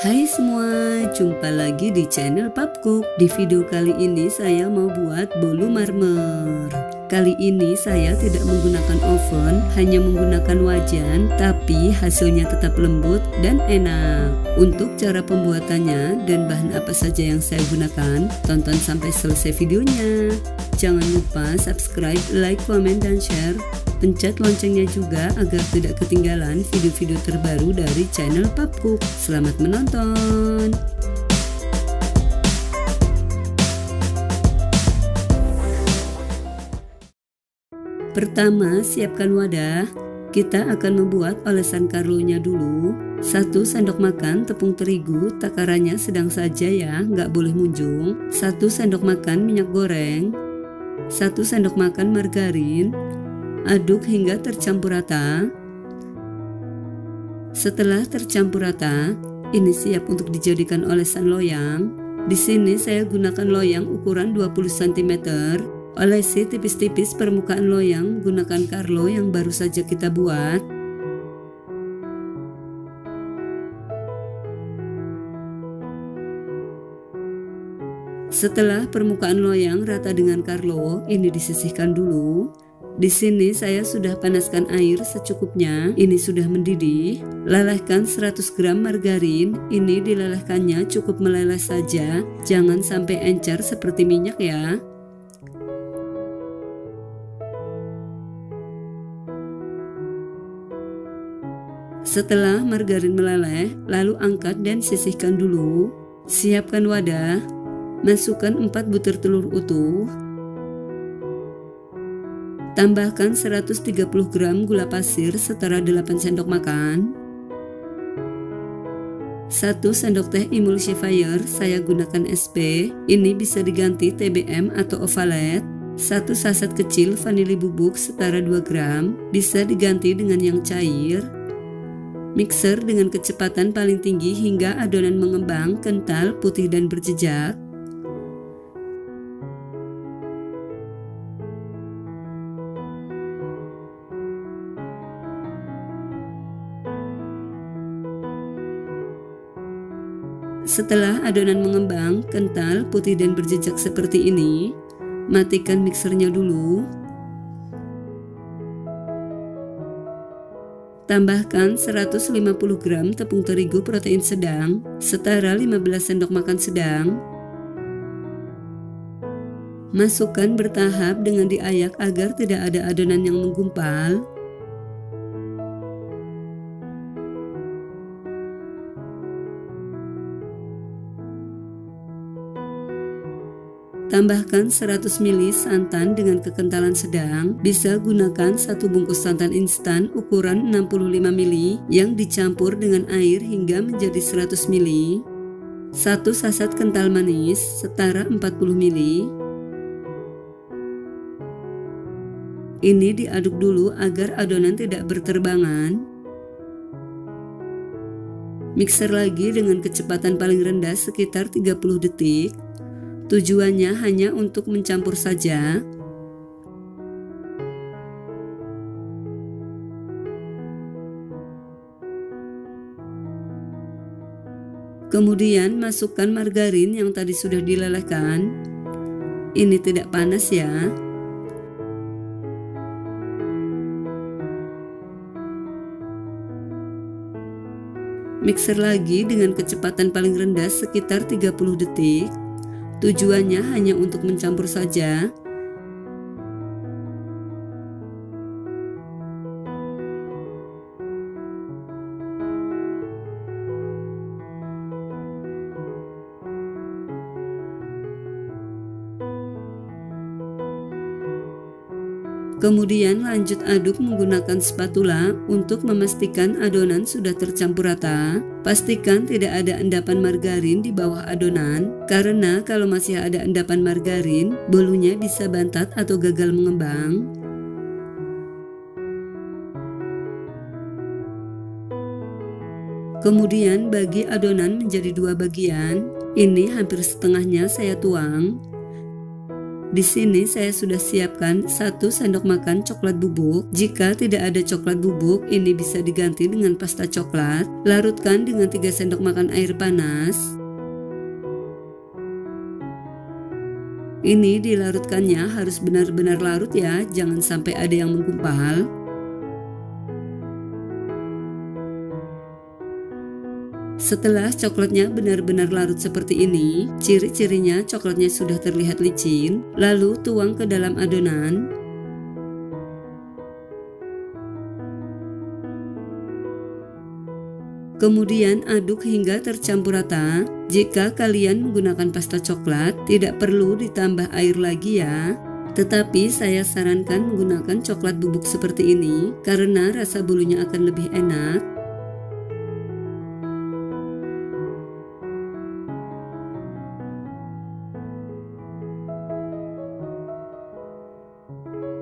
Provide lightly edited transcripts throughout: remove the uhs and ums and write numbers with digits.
Hai semua, jumpa lagi di channel Papcook. Di video kali ini saya mau buat bolu marmer. Kali ini saya tidak menggunakan oven, hanya menggunakan wajan, tapi hasilnya tetap lembut dan enak. Untuk cara pembuatannya dan bahan apa saja yang saya gunakan, tonton sampai selesai videonya. Jangan lupa subscribe, like, komen, dan share. Pencet loncengnya juga agar tidak ketinggalan video-video terbaru dari channel Papcook. Selamat menonton. Pertama, siapkan wadah. Kita akan membuat olesan Carlo-nya dulu. 1 sendok makan tepung terigu, takarannya sedang saja ya, nggak boleh munjung. 1 sendok makan minyak goreng. 1 sendok makan margarin. Aduk hingga tercampur rata. Setelah tercampur rata, ini siap untuk dijadikan olesan loyang. Di sini saya gunakan loyang ukuran 20 cm. Olesi tipis-tipis permukaan loyang menggunakan Carlo yang baru saja kita buat. Setelah permukaan loyang rata dengan Carlo, ini disisihkan dulu. Di sini saya sudah panaskan air secukupnya, ini sudah mendidih. Lelehkan 100 gram margarin, ini dilelehkannya cukup meleleh saja, jangan sampai encer seperti minyak ya. Setelah margarin meleleh, lalu angkat dan sisihkan dulu. Siapkan wadah, masukkan 4 butir telur utuh. Tambahkan 130 gram gula pasir setara 8 sendok makan. 1 sendok teh emulsifier, saya gunakan SP, ini bisa diganti TBM atau Ovalet. 1 saset kecil vanili bubuk setara 2 gram, bisa diganti dengan yang cair. Mixer dengan kecepatan paling tinggi hingga adonan mengembang, kental, putih dan berjejak. Setelah adonan mengembang, kental, putih dan berjejak seperti ini, matikan mixernya dulu. Tambahkan 150 gram tepung terigu protein sedang, setara 15 sendok makan sedang. Masukkan bertahap dengan diayak agar tidak ada adonan yang menggumpal. Tambahkan 100 ml santan dengan kekentalan sedang, bisa gunakan 1 bungkus santan instan ukuran 65 ml yang dicampur dengan air hingga menjadi 100 ml. 1 saset kental manis setara 40 ml. Ini diaduk dulu agar adonan tidak berterbangan. Mixer lagi dengan kecepatan paling rendah sekitar 30 detik. Tujuannya hanya untuk mencampur saja. Kemudian masukkan margarin yang tadi sudah dilelehkan. Ini tidak panas ya. Mixer lagi dengan kecepatan paling rendah sekitar 30 detik. Tujuannya hanya untuk mencampur saja. Kemudian lanjut aduk menggunakan spatula untuk memastikan adonan sudah tercampur rata. Pastikan tidak ada endapan margarin di bawah adonan, karena kalau masih ada endapan margarin, bolunya bisa bantat atau gagal mengembang. Kemudian bagi adonan menjadi 2 bagian, ini hampir setengahnya saya tuang. Di sini saya sudah siapkan 1 sendok makan coklat bubuk. Jika tidak ada coklat bubuk, ini bisa diganti dengan pasta coklat. Larutkan dengan 3 sendok makan air panas. Ini dilarutkannya harus benar-benar larut ya, jangan sampai ada yang menggumpal. Setelah coklatnya benar-benar larut seperti ini, ciri-cirinya coklatnya sudah terlihat licin, lalu tuang ke dalam adonan. Kemudian aduk hingga tercampur rata. Jika kalian menggunakan pasta coklat, tidak perlu ditambah air lagi ya. Tetapi saya sarankan menggunakan coklat bubuk seperti ini karena rasa bolunya akan lebih enak.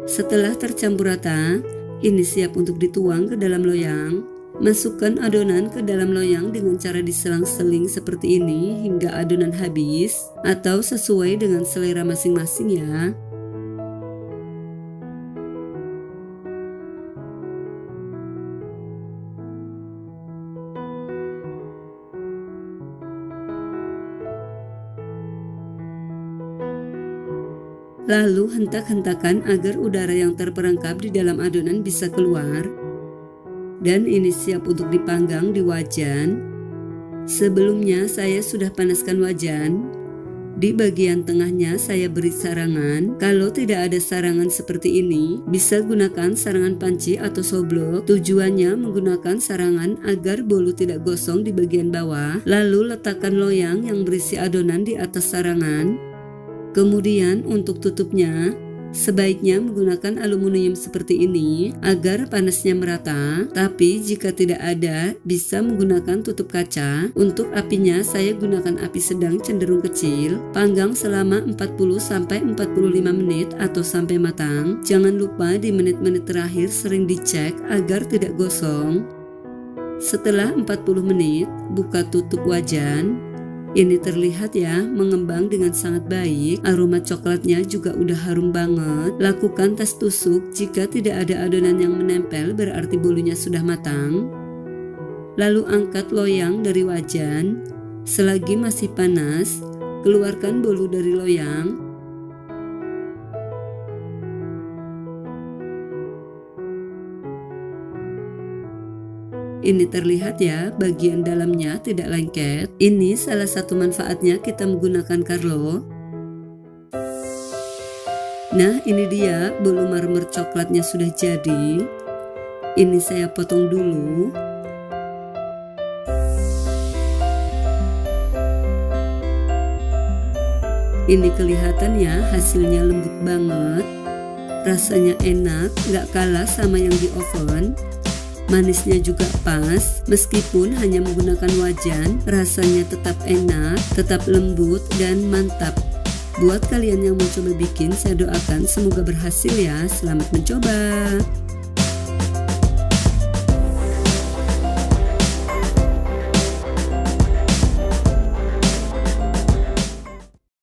Setelah tercampur rata, ini siap untuk dituang ke dalam loyang. Masukkan adonan ke dalam loyang dengan cara diselang-seling seperti ini hingga adonan habis, atau sesuai dengan selera masing-masing ya. Lalu hentak-hentakan agar udara yang terperangkap di dalam adonan bisa keluar. Dan ini siap untuk dipanggang di wajan. Sebelumnya saya sudah panaskan wajan. Di bagian tengahnya saya beri sarangan. Kalau tidak ada sarangan seperti ini, bisa gunakan sarangan panci atau soblok. Tujuannya menggunakan sarangan agar bolu tidak gosong di bagian bawah. Lalu letakkan loyang yang berisi adonan di atas sarangan. Kemudian untuk tutupnya, sebaiknya menggunakan aluminium seperti ini agar panasnya merata. Tapi jika tidak ada, bisa menggunakan tutup kaca. Untuk apinya saya gunakan api sedang cenderung kecil. Panggang selama 40-45 menit atau sampai matang. Jangan lupa di menit-menit terakhir sering dicek agar tidak gosong. Setelah 40 menit, buka tutup wajan. Ini terlihat ya, mengembang dengan sangat baik. Aroma coklatnya juga udah harum banget. Lakukan tes tusuk. Jika tidak ada adonan yang menempel, berarti bolunya sudah matang. Lalu angkat loyang dari wajan. Selagi masih panas, keluarkan bolu dari loyang. Ini terlihat ya, bagian dalamnya tidak lengket. Ini salah satu manfaatnya kita menggunakan Carlo. Nah, ini dia bolu marmer coklatnya sudah jadi. Ini saya potong dulu. Ini kelihatan ya, hasilnya lembut banget. Rasanya enak, gak kalah sama yang di oven. Manisnya juga pas, meskipun hanya menggunakan wajan, rasanya tetap enak, tetap lembut dan mantap. Buat kalian yang mau coba bikin, saya doakan semoga berhasil ya. Selamat mencoba.